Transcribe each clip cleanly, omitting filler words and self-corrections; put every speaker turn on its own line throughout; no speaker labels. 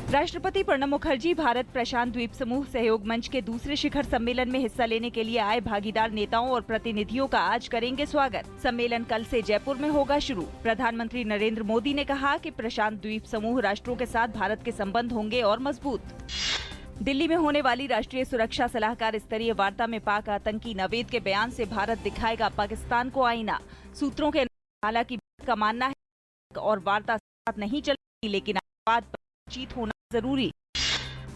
राष्ट्रपति प्रणब मुखर्जी भारत प्रशांत द्वीप समूह सहयोग मंच के दूसरे शिखर सम्मेलन में हिस्सा लेने के लिए आए भागीदार नेताओं और प्रतिनिधियों का आज करेंगे स्वागत। सम्मेलन कल से जयपुर में होगा शुरू। प्रधानमंत्री नरेंद्र मोदी ने कहा कि प्रशांत द्वीप समूह राष्ट्रों के साथ भारत के संबंध होंगे और मजबूत। दिल्ली में होने वाली राष्ट्रीय सुरक्षा सलाहकार स्तरीय वार्ता में पाक आतंकी नवेद के बयान से भारत दिखाएगा पाकिस्तान को आईना। सूत्रों के हालांकि का मानना है और वार्ता साथ नहीं चलेगी, लेकिन बात पर बातचीत होना जरूरी।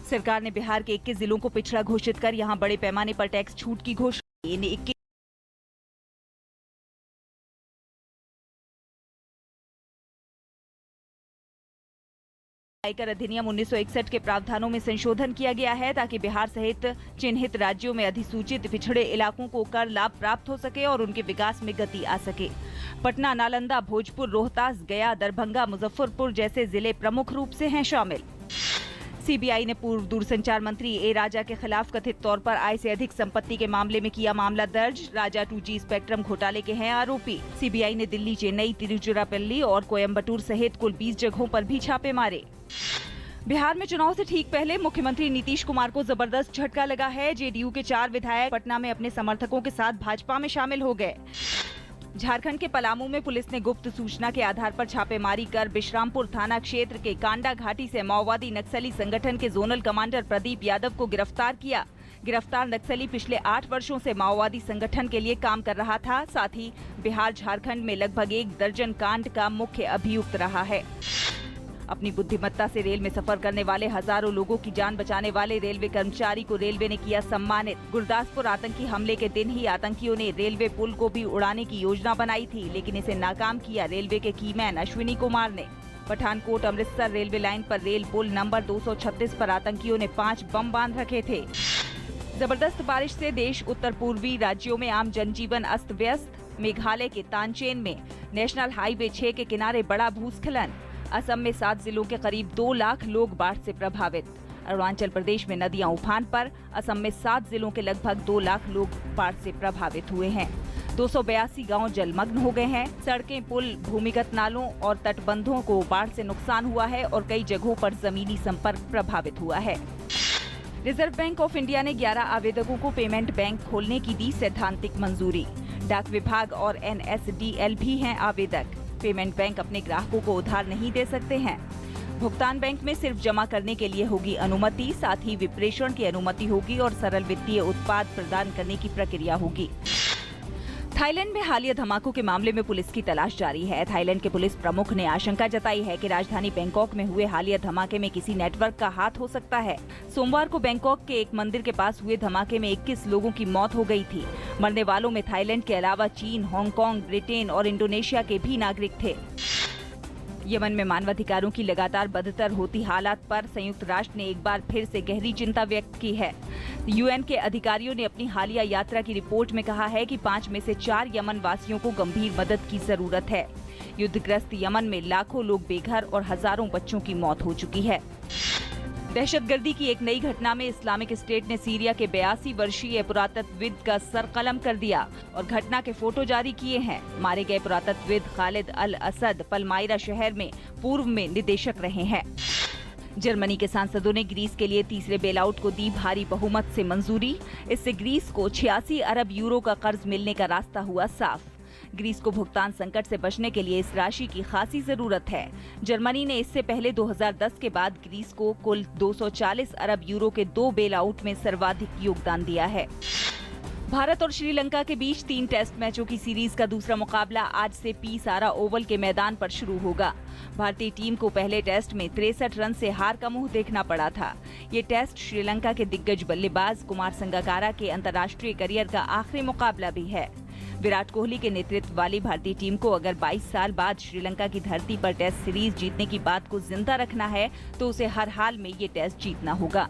सरकार ने बिहार के 21 जिलों को पिछड़ा घोषित कर यहां बड़े पैमाने पर टैक्स छूट की घोषणा की। इन 21 आयकर अधिनियम 1961 के प्रावधानों में संशोधन किया गया है ताकि बिहार सहित चिन्हित राज्यों में अधिसूचित पिछड़े इलाकों को कर लाभ प्राप्त हो सके और उनके विकास में गति आ सके। पटना, नालंदा, भोजपुर, रोहतास, गया, दरभंगा, मुजफ्फरपुर जैसे जिले प्रमुख रूप से हैं शामिल। सीबीआई ने पूर्व दूरसंचार मंत्री ए राजा के खिलाफ कथित तौर पर आय से अधिक संपत्ति के मामले में किया मामला दर्ज। राजा 2G स्पेक्ट्रम घोटाले के हैं आरोपी। सीबीआई ने दिल्ली, चेन्नई, तिरुचिरापल्ली और कोयम्बटूर सहित कुल 20 जगहों पर भी छापे मारे। बिहार में चुनाव से ठीक पहले मुख्यमंत्री नीतीश कुमार को जबरदस्त झटका लगा है। जेडीयू के 4 विधायक पटना में अपने समर्थकों के साथ भाजपा में शामिल हो गए। झारखंड के पलामू में पुलिस ने गुप्त सूचना के आधार पर छापेमारी कर बिश्रामपुर थाना क्षेत्र के कांडा घाटी से माओवादी नक्सली संगठन के जोनल कमांडर प्रदीप यादव को गिरफ्तार किया। गिरफ्तार नक्सली पिछले 8 वर्षों से माओवादी संगठन के लिए काम कर रहा था। साथ ही बिहार, झारखंड में लगभग 1 दर्जन कांड का मुख्य अभियुक्त रहा है। अपनी बुद्धिमत्ता से रेल में सफर करने वाले हजारों लोगों की जान बचाने वाले रेलवे कर्मचारी को रेलवे ने किया सम्मानित। गुरदासपुर आतंकी हमले के दिन ही आतंकियों ने रेलवे पुल को भी उड़ाने की योजना बनाई थी, लेकिन इसे नाकाम किया रेलवे के कीमैन अश्विनी कुमार ने। पठानकोट अमृतसर रेलवे लाइन पर रेल पुल नंबर 236 पर आतंकियों ने 5 बम बांध रखे थे। जबरदस्त बारिश से देश उत्तर पूर्वी राज्यों में आम जनजीवन अस्त व्यस्त। मेघालय के तानचेन में नेशनल हाईवे 6 के किनारे बड़ा भूस्खलन। असम में 7 जिलों के करीब 2 लाख लोग बाढ़ से प्रभावित। अरुणाचल प्रदेश में नदियां उफान पर। असम में 7 जिलों के लगभग 2 लाख लोग बाढ़ से प्रभावित हुए हैं। 282 गांव जलमग्न हो गए हैं। सड़कें, पुल, भूमिगत नालों और तटबंधों को बाढ़ से नुकसान हुआ है और कई जगहों पर जमीनी संपर्क प्रभावित हुआ है। रिजर्व बैंक ऑफ इंडिया ने 11 आवेदकों को पेमेंट बैंक खोलने की दी सैद्धांतिक मंजूरी। डाक विभाग और NSDL भी हैं आवेदक। पेमेंट बैंक अपने ग्राहकों को उधार नहीं दे सकते हैं। भुगतान बैंक में सिर्फ जमा करने के लिए होगी अनुमति, साथ ही विप्रेषण की अनुमति होगी और सरल वित्तीय उत्पाद प्रदान करने की प्रक्रिया होगी। थाईलैंड में हालिया धमाकों के मामले में पुलिस की तलाश जारी है। थाईलैंड के पुलिस प्रमुख ने आशंका जताई है कि राजधानी बैंकॉक में हुए हालिया धमाके में किसी नेटवर्क का हाथ हो सकता है। सोमवार को बैंकॉक के एक मंदिर के पास हुए धमाके में 21 लोगों की मौत हो गई थी। मरने वालों में थाईलैंड के अलावा चीन, हांगकांग, ब्रिटेन और इंडोनेशिया के भी नागरिक थे। यमन में मानवाधिकारों की लगातार बदतर होती हालात पर संयुक्त राष्ट्र ने एक बार फिर से गहरी चिंता व्यक्त की है। UN के अधिकारियों ने अपनी हालिया यात्रा की रिपोर्ट में कहा है कि 5 में से 4 यमन वासियों को गंभीर मदद की जरूरत है। युद्धग्रस्त यमन में लाखों लोग बेघर और हजारों बच्चों की मौत हो चुकी है। दहशतगर्दी की एक नई घटना में इस्लामिक स्टेट ने सीरिया के 82 वर्षीय पुरातत्वविद का सर कलम कर दिया और घटना के फोटो जारी किए हैं। मारे गए पुरातत्वविद खालिद अल असद पलमायरा शहर में पूर्व में निदेशक रहे हैं। जर्मनी के सांसदों ने ग्रीस के लिए तीसरे बेलआउट को दी भारी बहुमत से मंजूरी। इससे ग्रीस को 86 अरब यूरो का कर्ज मिलने का रास्ता हुआ साफ। ग्रीस को भुगतान संकट से बचने के लिए इस राशि की खासी जरूरत है। जर्मनी ने इससे पहले 2010 के बाद ग्रीस को कुल 240 अरब यूरो के 2 बेलआउट में सर्वाधिक योगदान दिया है। भारत और श्रीलंका के बीच 3 टेस्ट मैचों की सीरीज का दूसरा मुकाबला आज से पी सारा ओवल के मैदान पर शुरू होगा। भारतीय टीम को पहले टेस्ट में 63 रन से हार का मुंह देखना पड़ा था। ये टेस्ट श्रीलंका के दिग्गज बल्लेबाज कुमार संगकारा के अंतर्राष्ट्रीय करियर का आखिरी मुकाबला भी है। विराट कोहली के नेतृत्व वाली भारतीय टीम को अगर 22 साल बाद श्रीलंका की धरती पर टेस्ट सीरीज जीतने की बात को जिंदा रखना है तो उसे हर हाल में ये टेस्ट जीतना होगा।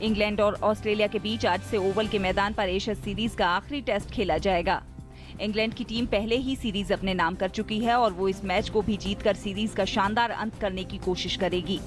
इंग्लैंड और ऑस्ट्रेलिया के बीच आज से ओवल के मैदान पर एशेज सीरीज का आखिरी टेस्ट खेला जाएगा। इंग्लैंड की टीम पहले ही सीरीज अपने नाम कर चुकी है और वो इस मैच को भी जीतकर सीरीज का शानदार अंत करने की कोशिश करेगी।